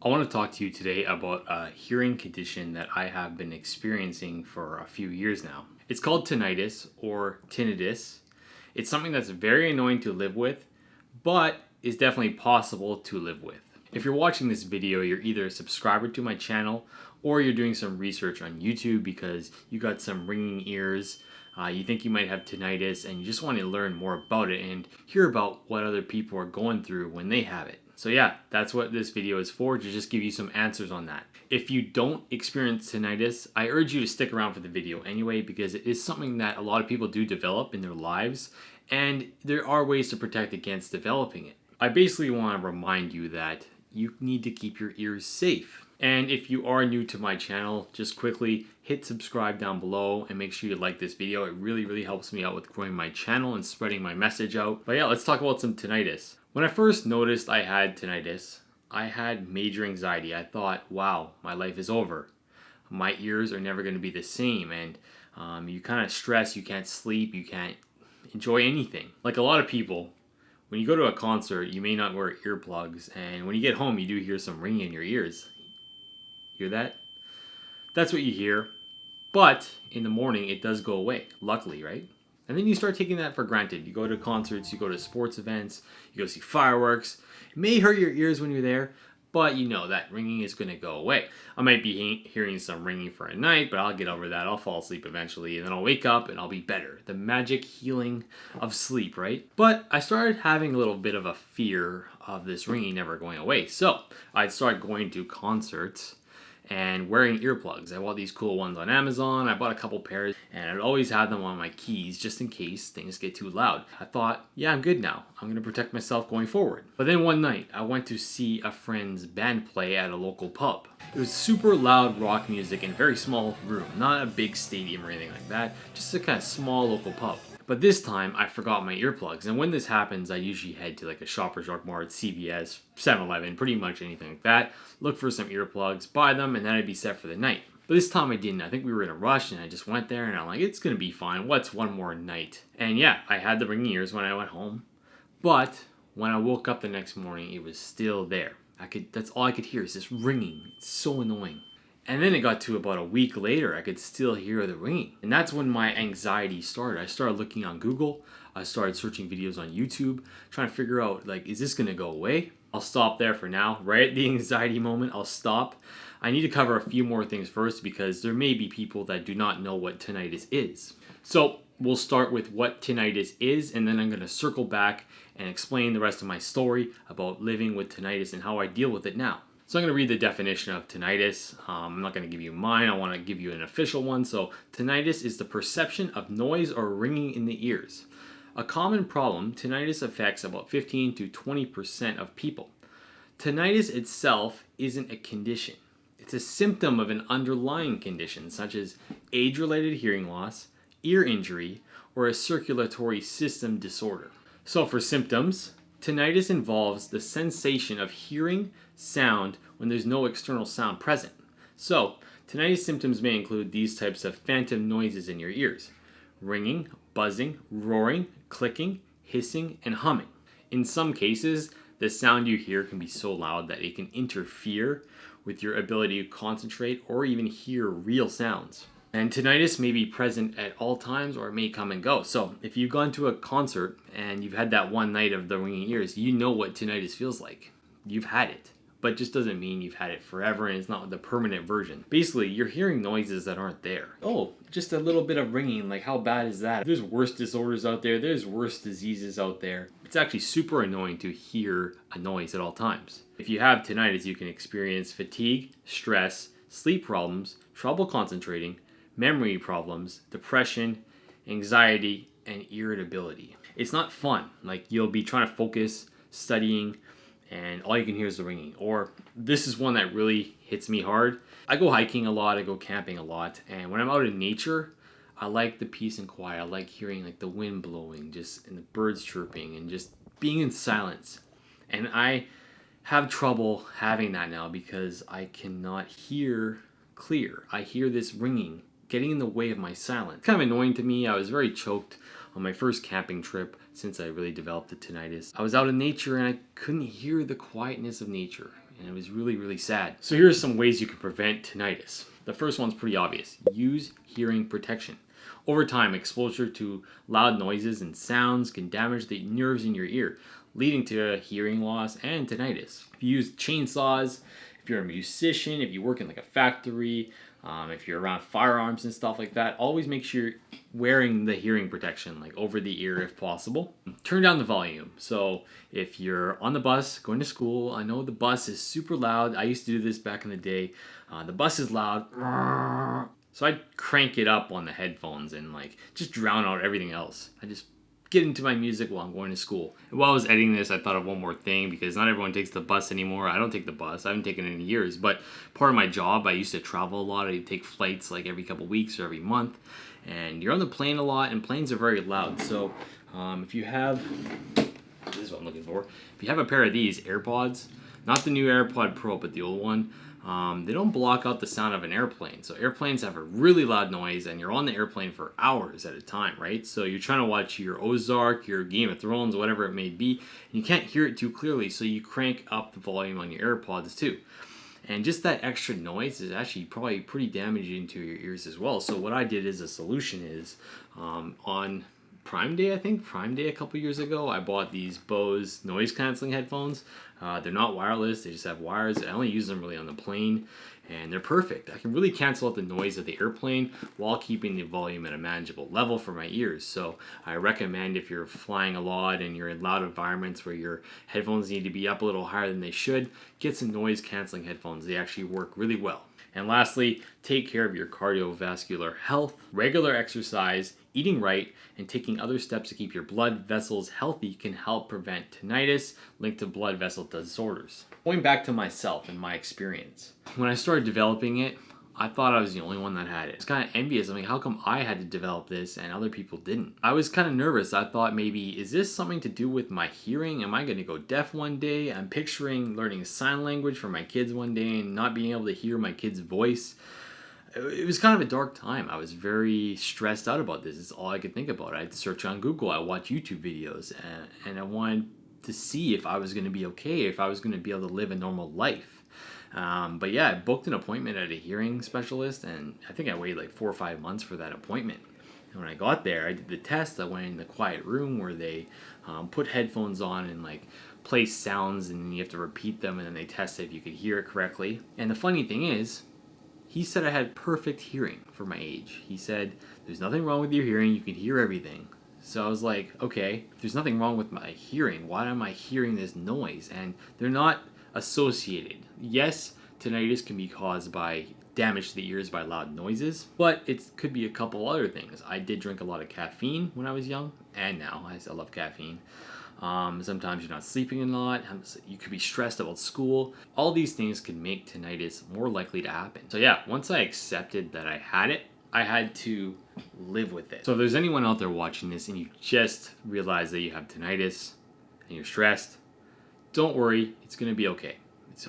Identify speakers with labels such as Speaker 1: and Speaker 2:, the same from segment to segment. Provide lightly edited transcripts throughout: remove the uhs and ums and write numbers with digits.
Speaker 1: I want to talk to you today about a hearing condition that I have been experiencing for a few years now. It's called tinnitus or tinnitus. It's something that's very annoying to live with, but is definitely possible to live with. If you're watching this video, you're either a subscriber to my channel or you're doing some research on YouTube because you got some ringing ears. You think you might have tinnitus and you just want to learn more about it and hear about what other people are going through when they have it. So yeah, that's what this video is for, to just give you some answers on that. If you don't experience tinnitus, I urge you to stick around for the video anyway, because it is something that a lot of people do develop in their lives, and there are ways to protect against developing it. I basically want to remind you that you need to keep your ears safe. And if you are new to my channel, just quickly hit subscribe down below and make sure you like this video. It really helps me out with growing my channel and spreading my message out. But yeah, let's talk about some tinnitus. When I first noticed I had tinnitus, I had major anxiety. I thought, wow, my life is over. My ears are never going to be the same. And you kind of stress, you can't sleep, you can't enjoy anything. Like a lot of people, when you go to a concert, you may not wear earplugs. And when you get home, you do hear some ringing in your ears. Hear that? That's what you hear. But in the morning, it does go away, luckily, right? And then you start taking that for granted. You go to concerts, you go to sports events, you go see fireworks. It may hurt your ears when you're there, but you know that ringing is going to go away. I might be hearing some ringing for a night, but I'll get over that. I'll fall asleep eventually, and then I'll wake up and I'll be better. The magic healing of sleep, right? But I started having a little bit of a fear of this ringing never going away. So I'd start going to concerts and wearing earplugs. I bought these cool ones on Amazon. I bought a couple pairs and I'd always have them on my keys just in case things get too loud. I thought, yeah, I'm good now. I'm gonna protect myself going forward. But then one night I went to see a friend's band play at a local pub. It was super loud rock music in a very small room, not a big stadium or anything like that, just a kind of small local pub. But this time, I forgot my earplugs. And when this happens, I usually head to like a Shoppers Drug Mart, CVS, 7-Eleven, pretty much anything like that. Look for some earplugs, buy them, and then I'd be set for the night. But this time I didn't. I think we were in a rush, and I just went there, and I'm like, it's going to be fine. What's one more night? And yeah, I had the ringing ears when I went home. But when I woke up the next morning, it was still there. That's all I could hear is this ringing. It's so annoying. And then it got to about a week later, I could still hear the ringing. And that's when my anxiety started. I started looking on Google. I started searching videos on YouTube, trying to figure out, like, is this going to go away? I'll stop there for now. Right at the anxiety moment, I'll stop. I need to cover a few more things first because there may be people that do not know what tinnitus is. So we'll start with what tinnitus is, and then I'm going to circle back and explain the rest of my story about living with tinnitus and how I deal with it now. So I'm going to read the definition of tinnitus. I'm not going to give you mine. I want to give you an official one. So tinnitus is the perception of noise or ringing in the ears. A common problem, tinnitus affects about 15 to 20% of people. Tinnitus itself isn't a condition. It's a symptom of an underlying condition such as age-related hearing loss, ear injury, or a circulatory system disorder. So for symptoms, tinnitus involves the sensation of hearing sound when there's no external sound present. So, tinnitus symptoms may include these types of phantom noises in your ears: ringing, buzzing, roaring, clicking, hissing, and humming. In some cases, the sound you hear can be so loud that it can interfere with your ability to concentrate or even hear real sounds. And tinnitus may be present at all times or it may come and go. So if you've gone to a concert and you've had that one night of the ringing ears, you know what tinnitus feels like. You've had it. But it just doesn't mean you've had it forever and it's not the permanent version. Basically, you're hearing noises that aren't there. Oh, just a little bit of ringing, like how bad is that? There's worse disorders out there, there's worse diseases out there. It's actually super annoying to hear a noise at all times. If you have tinnitus, you can experience fatigue, stress, sleep problems, trouble concentrating, memory problems, depression, anxiety, and irritability. It's not fun. Like, you'll be trying to focus, studying, and all you can hear is the ringing. Or this is one that really hits me hard. I go hiking a lot, I go camping a lot, and when I'm out in nature, I like the peace and quiet. I like hearing like the wind blowing, just and the birds chirping, and just being in silence. And I have trouble having that now because I cannot hear clear. I hear this ringing getting in the way of my silence. It's kind of annoying to me. I was very choked on my first camping trip since I really developed the tinnitus. I was out in nature and I couldn't hear the quietness of nature. and it was really, really sad. So here are some ways you can prevent tinnitus. The first one's pretty obvious. Use hearing protection. Over time, exposure to loud noises and sounds can damage the nerves in your ear, leading to hearing loss and tinnitus. If you use chainsaws, if you're a musician, if you work in like a factory, if you're around firearms and stuff like that, always make sure you're wearing the hearing protection, like over the ear if possible. Turn down the volume. So if you're on the bus going to school, I know the bus is super loud. I used to do this back in the day. The bus is loud. So I'd crank it up on the headphones and like just drown out everything else. I just get into my music while I'm going to school. And while I was editing this, I thought of one more thing, because not everyone takes the bus anymore. I don't take the bus. I haven't taken it in years. But part of my job, I used to travel a lot. I'd take flights like every couple weeks or every month. And you're on the plane a lot, and planes are very loud. So if you have, this is what I'm looking for. If you have a pair of these AirPods, not the new AirPod Pro, but the old one, they don't block out the sound of an airplane. So airplanes have a really loud noise, and you're on the airplane for hours at a time, right? So you're trying to watch your Ozark, your Game of Thrones, whatever it may be, and you can't hear it too clearly, so you crank up the volume on your AirPods too. And just that extra noise is actually probably pretty damaging to your ears as well. So what I did as a solution is, on Prime Day a couple years ago, I bought these Bose noise canceling headphones. They're not wireless, they just have wires. I only use them really on the plane, and they're perfect. I can really cancel out the noise of the airplane while keeping the volume at a manageable level for my ears. So I recommend, if you're flying a lot and you're in loud environments where your headphones need to be up a little higher than they should, get some noise canceling headphones. They actually work really well. And lastly, take care of your cardiovascular health. Regular exercise, eating right, and taking other steps to keep your blood vessels healthy can help prevent tinnitus linked to blood vessel disorders. Going back to myself and my experience, when I started developing it, I thought I was the only one that had it. I was kind of envious. I mean, how come I had to develop this and other people didn't? I was kind of nervous. I thought, maybe, is this something to do with my hearing? Am I going to go deaf one day? I'm picturing learning sign language for my kids one day and not being able to hear my kid's voice. It was kind of a dark time. I was very stressed out about this. It's all I could think about. I'd search on Google. I watch YouTube videos, and I wanted to see if I was going to be okay, if I was going to be able to live a normal life. But yeah, I booked an appointment at a hearing specialist, and I think I waited like 4 or 5 months for that appointment. And when I got there, I did the test. I went in the quiet room where they put headphones on and like play sounds, and you have to repeat them, and then they test if you could hear it correctly. And the funny thing is, he said I had perfect hearing for my age. He said, there's nothing wrong with your hearing, you can hear everything. So I was like, okay, if there's nothing wrong with my hearing, why am I hearing this noise? And they're not associated. Yes, tinnitus can be caused by damage to the ears by loud noises, but it could be a couple other things. I did drink a lot of caffeine when I was young, and now I still love caffeine. Sometimes you're not sleeping a lot. You could be stressed about school. All these things can make tinnitus more likely to happen. So yeah, once I accepted that I had it, I had to live with it. So if there's anyone out there watching this and you just realize that you have tinnitus and you're stressed, don't worry, it's going to be okay.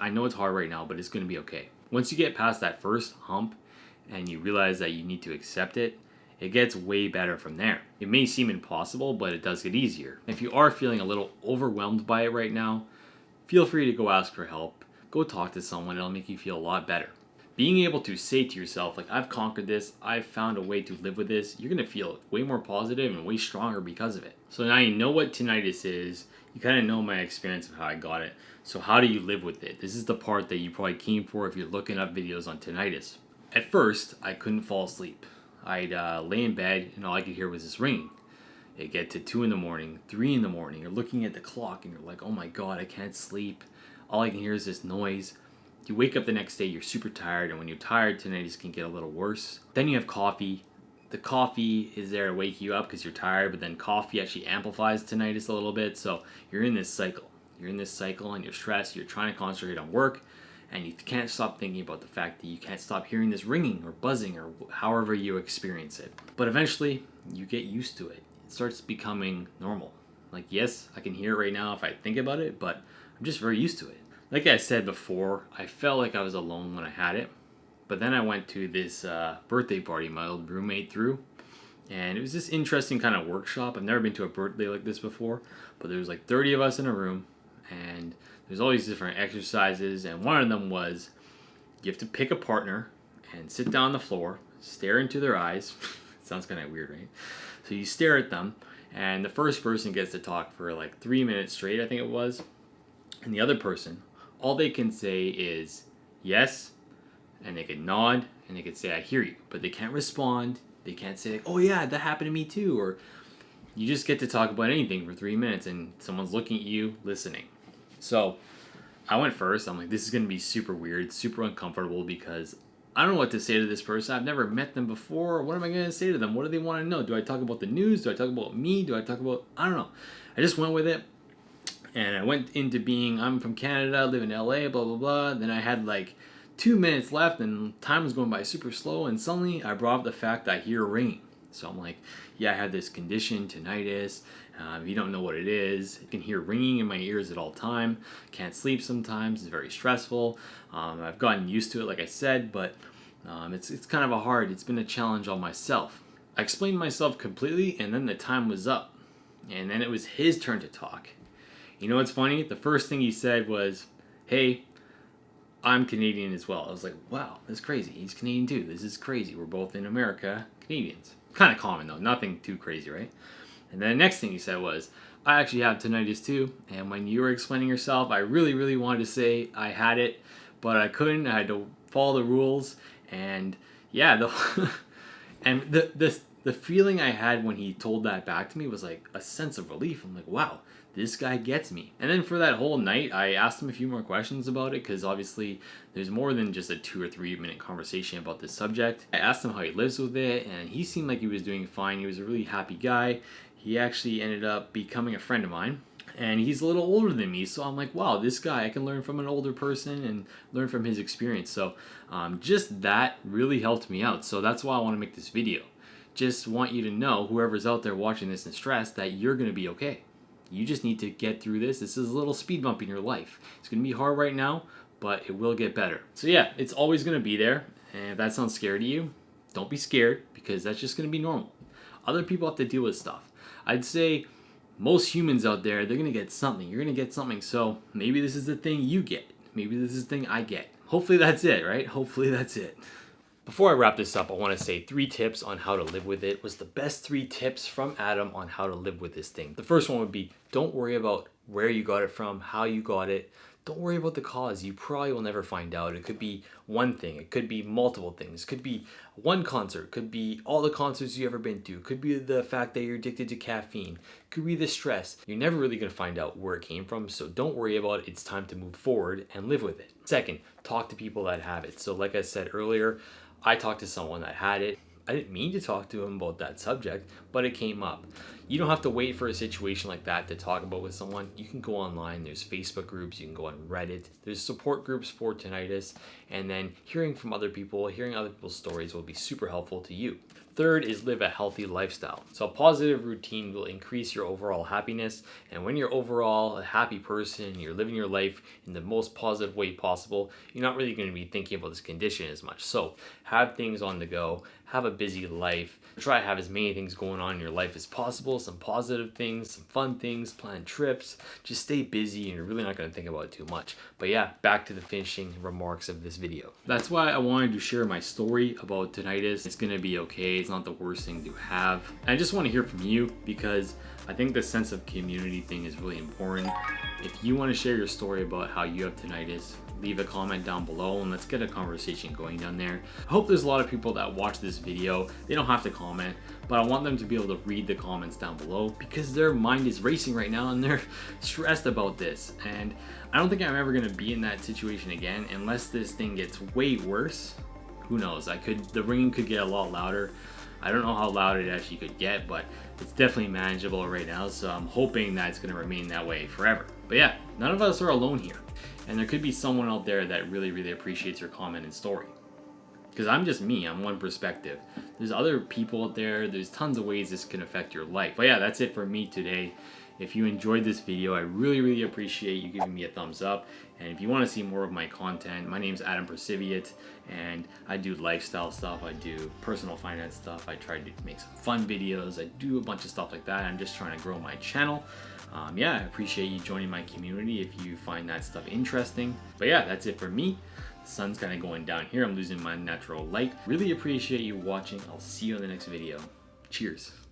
Speaker 1: I know it's hard right now, but it's going to be okay. Once you get past that first hump and you realize that you need to accept it, it gets way better from there. It may seem impossible, but it does get easier. If you are feeling a little overwhelmed by it right now, feel free to go ask for help. Go talk to someone. It'll make you feel a lot better. Being able to say to yourself, like, I've conquered this, I've found a way to live with this, you're going to feel way more positive and way stronger because of it. So now you know what tinnitus is. You kind of know my experience of how I got it. So how do you live with it? This is the part that you probably came for if you're looking up videos on tinnitus. At first, I couldn't fall asleep. I'd lay in bed and all I could hear was this ringing. It'd get to 2 in the morning, 3 in the morning. You're looking at the clock and you're like, oh my God, I can't sleep. All I can hear is this noise. You wake up the next day, you're super tired, and when you're tired, tinnitus can get a little worse. Then you have coffee. The coffee is there to wake you up because you're tired, but then coffee actually amplifies tinnitus a little bit, so you're in this cycle. You're in this cycle and you're stressed, you're trying to concentrate on work, and you can't stop thinking about the fact that you can't stop hearing this ringing or buzzing or however you experience it. But eventually, you get used to it. It starts becoming normal. Like, yes, I can hear it right now if I think about it, but I'm just very used to it. Like I said before, I felt like I was alone when I had it. But then I went to this birthday party my old roommate threw. And it was this interesting kind of workshop. I've never been to a birthday like this before. But there was like 30 of us in a room. And there's all these different exercises, and one of them was you have to pick a partner and sit down on the floor, stare into their eyes. Sounds kind of weird, right? So you stare at them, and the first person gets to talk for like 3 minutes straight, I think it was. And the other person, all they can say is yes, and they can nod, and they can say, I hear you. But they can't respond. They can't say, oh yeah, that happened to me too. Or you just get to talk about anything for 3 minutes, and someone's looking at you, listening. So I went first. I'm like, this is going to be super weird, super uncomfortable, because I don't know what to say to this person. I've never met them before. What am I going to say to them? What do they want to know? Do I talk about the news? Do I talk about me? Do I talk about, I don't know. I just went with it. And I went into being, I'm from Canada, live in LA, blah, blah, blah. Then I had like 2 minutes left, and time was going by super slow. And suddenly I brought up the fact that I hear ringing. So I'm like, yeah, I have this condition, tinnitus. If you don't know what it is, I can hear ringing in my ears at all time. Can't sleep sometimes. It's very stressful. I've gotten used to it, like I said, but it's kind of it's been a challenge on myself. I explained myself completely, and then the time was up. And then it was his turn to talk. You know what's funny? The first thing he said was, hey, I'm Canadian as well. I was like, wow, that's crazy. He's Canadian too. This is crazy. We're both in America, Canadians. Kind of common though, nothing too crazy, right? And then the next thing he said was, I actually have tinnitus too. And when you were explaining yourself, I really, really wanted to say I had it, but I couldn't. I had to follow the rules. And yeah, the feeling I had when he told that back to me was like a sense of relief. I'm like, wow, this guy gets me. And then for that whole night, I asked him a few more questions about it, because obviously there's more than just a 2 or 3 minute conversation about this subject. I asked him how he lives with it, and he seemed like he was doing fine. He was a really happy guy. He actually ended up becoming a friend of mine, and he's a little older than me. So I'm like, wow, this guy, I can learn from an older person and learn from his experience. So just that really helped me out. So that's why I want to make this video. Just want you to know, whoever's out there watching this in stress, that you're going to be okay. You just need to get through this. This is a little speed bump in your life. It's going to be hard right now, but it will get better. So yeah, it's always going to be there. And if that sounds scary to you, don't be scared, because that's just going to be normal. Other people have to deal with stuff. I'd say most humans out there, they're going to get something. You're going to get something. So maybe this is the thing you get. Maybe this is the thing I get. Hopefully that's it, right? Hopefully that's it. Before I wrap this up, I want to say 3 tips on how to live with it. Was the best 3 tips from Adam on how to live with this thing. The first one would be, don't worry about where you got it from, how you got it. Don't worry about the cause. You probably will never find out. It could be one thing. It could be multiple things. It could be one concert. It could be all the concerts you've ever been to. It could be the fact that you're addicted to caffeine. It could be the stress. You're never really going to find out where it came from, so don't worry about it. It's time to move forward and live with it. Second, talk to people that have it. So like I said earlier, I talked to someone that had it. I didn't mean to talk to him about that subject, but it came up. You don't have to wait for a situation like that to talk about with someone. You can go online. There's Facebook groups. You can go on Reddit. There's support groups for tinnitus. And then hearing from other people, hearing other people's stories will be super helpful to you. Third is live a healthy lifestyle. So a positive routine will increase your overall happiness. And when you're overall a happy person, you're living your life in the most positive way possible, you're not really going to be thinking about this condition as much. So have things on the go, have a busy life, try to have as many things going on in your life as possible, some positive things, some fun things, plan trips, just stay busy, and you're really not going to think about it too much. But yeah, back to the finishing remarks of this video. That's why I wanted to share my story about tinnitus. It's going to be okay. It's not the worst thing to have. And I just want to hear from you, because I think the sense of community thing is really important. If you want to share your story about how you have tinnitus, leave a comment down below and let's get a conversation going down there. I hope there's a lot of people that watch this video. They don't have to comment, but I want them to be able to read the comments down below, because their mind is racing right now and they're stressed about this. And I don't think I'm ever going to be in that situation again unless this thing gets way worse. Who knows? The ringing could get a lot louder. I don't know how loud it actually could get, but it's definitely manageable right now. So I'm hoping that it's going to remain that way forever. But yeah, none of us are alone here. And there could be someone out there that really, really appreciates your comment and story. Because I'm just me, I'm one perspective. There's other people out there, there's tons of ways this can affect your life. But yeah, that's it for me today. If you enjoyed this video, I really, really appreciate you giving me a thumbs up. And if you want to see more of my content, my name's Adam Perciviat, and I do lifestyle stuff, I do personal finance stuff, I try to make some fun videos, I do a bunch of stuff like that. I'm just trying to grow my channel. Yeah, I appreciate you joining my community if you find that stuff interesting. But yeah, that's it for me. The sun's kind of going down here. I'm losing my natural light. Really appreciate you watching. I'll see you in the next video. Cheers.